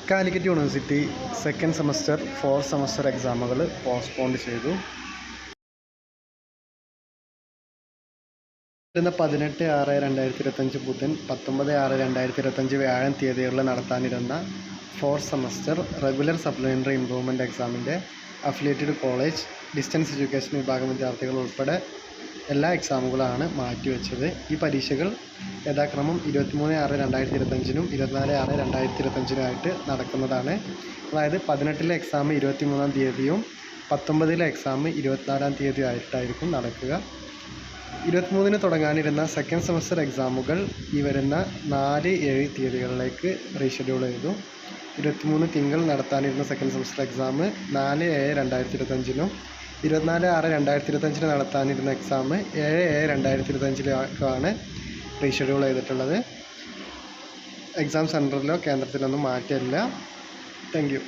Calicut university second semester 4th semester എക്സാമുകൾ postponed ചെയ്തു. വരുന്ന 18/6/2025 ബുധൻ, 19/6/2025 വ്യാഴം തീയതികളിൽ നടത്താനിരുന്ന 4th semester regular supplementary improvement എക്സാമിൻ്റെ അഫിലിയേറ്റഡ് കോളേജ് ഡിസ്റ്റൻസ് എഡ്യൂക്കേഷൻ വിഭാഗം വിദ്യാർത്ഥികൾ ഉൾപ്പെടെ എല്ലാ എക്സാമുകളാണ് മാറ്റിവെച്ചത്. ഈ പരീക്ഷകൾ യഥാക്രമം 23/6/2025 24/6/2025 നടക്കുന്നതാണ്. അതായത് 18-ലെ എക്സാം 23-ാം തീയതിയും 19-ലെ എക്സാം 24-ാം തീയതി ആയിട്ടായിരിക്കും നടക്കുക. 23-ന് തുടങ്ങാനിരുന്ന സെക്കൻഡ് സെമസ്റ്റർ എക്സാമുകൾ ഈ വരുന്ന 4-7 തീയതികളിലേക്ക് റീഷെഡ്യൂൾ ചെയ്തു. 23 തിങ്കൾ നടത്താനിരുന്ന സെക്കൻഡ് സെമസ്റ്റർ എക്സാം 4/7/2025 24/6/2025 നടത്താനിരുന്ന എക്സാം 7/7/2025 റീഷെഡ്യൂൾ ചെയ്തിട്ടുള്ളത്. എക്സാം സെൻറ്ററിലോ കേന്ദ്രത്തിലൊന്നും മാറ്റമില്ല. Thank you.